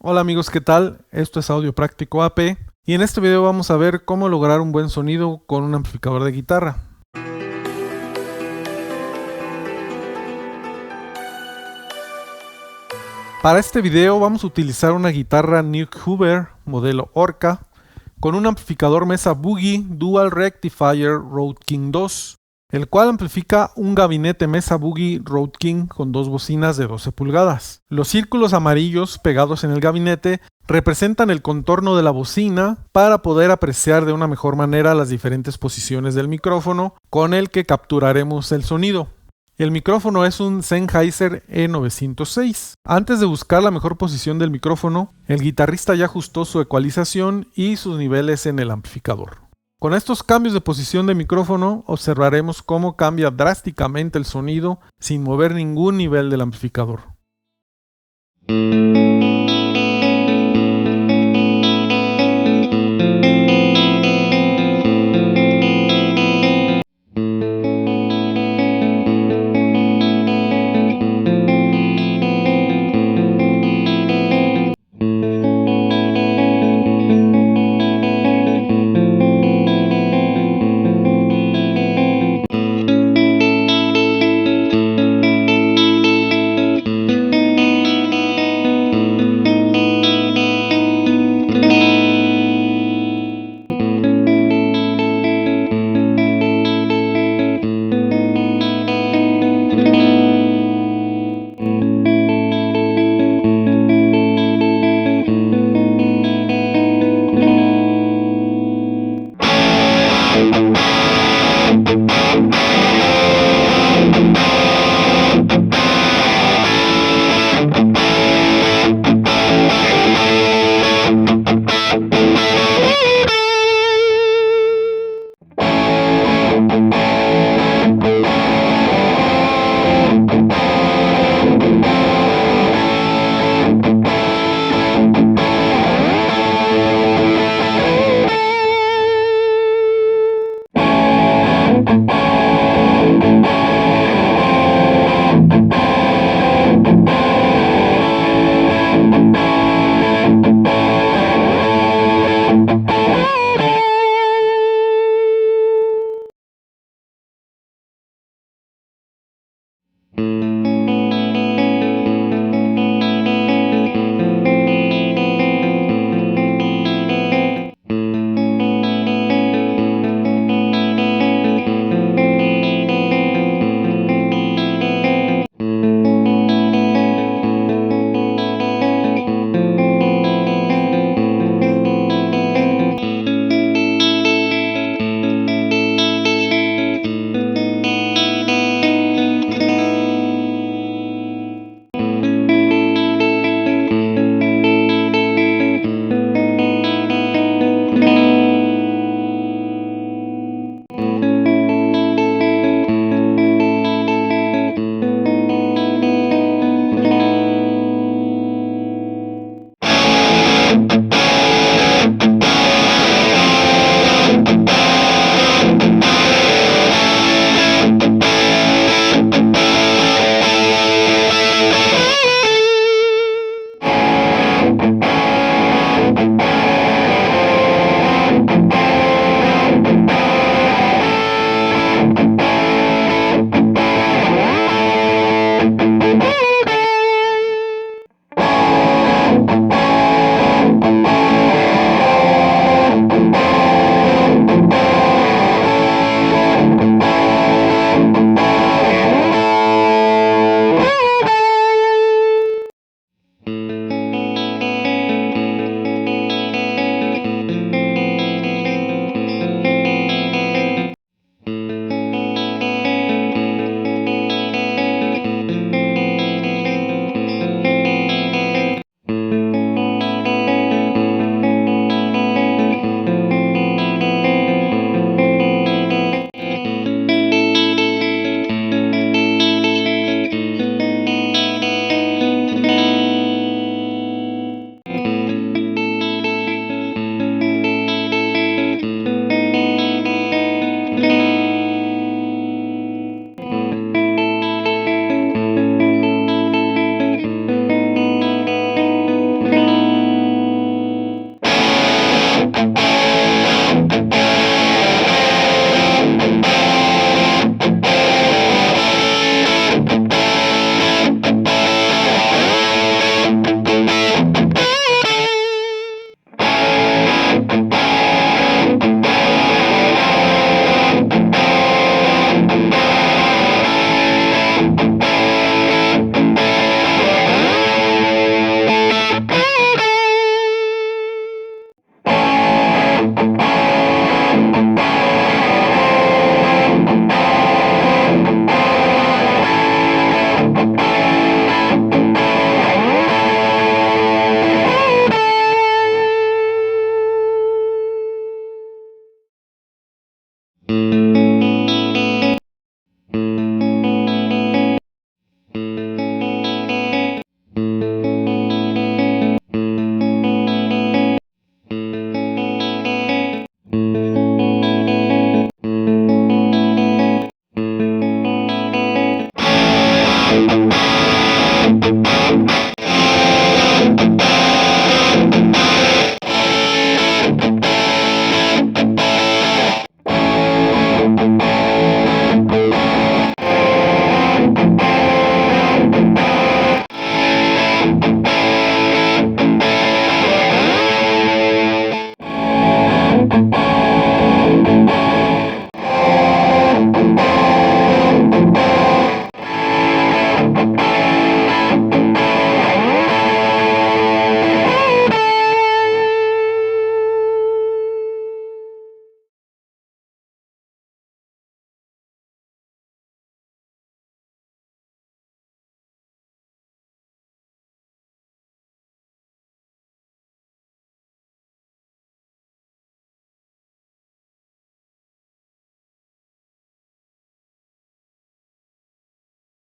Hola amigos, ¿qué tal? Esto es Audio Práctico AP y en este video vamos a ver cómo lograr un buen sonido con un amplificador de guitarra. Para este video vamos a utilizar una guitarra Nuke Hoover modelo Orca con un amplificador Mesa Boogie Dual Rectifier Road King 2, el cual amplifica un gabinete Mesa Boogie Road King con dos bocinas de 12 pulgadas. Los círculos amarillos pegados en el gabinete representan el contorno de la bocina para poder apreciar de una mejor manera las diferentes posiciones del micrófono con el que capturaremos el sonido. El micrófono es un Sennheiser E906. Antes de buscar la mejor posición del micrófono, el guitarrista ya ajustó su ecualización y sus niveles en el amplificador. Con estos cambios de posición de micrófono, observaremos cómo cambia drásticamente el sonido sin mover ningún nivel del amplificador.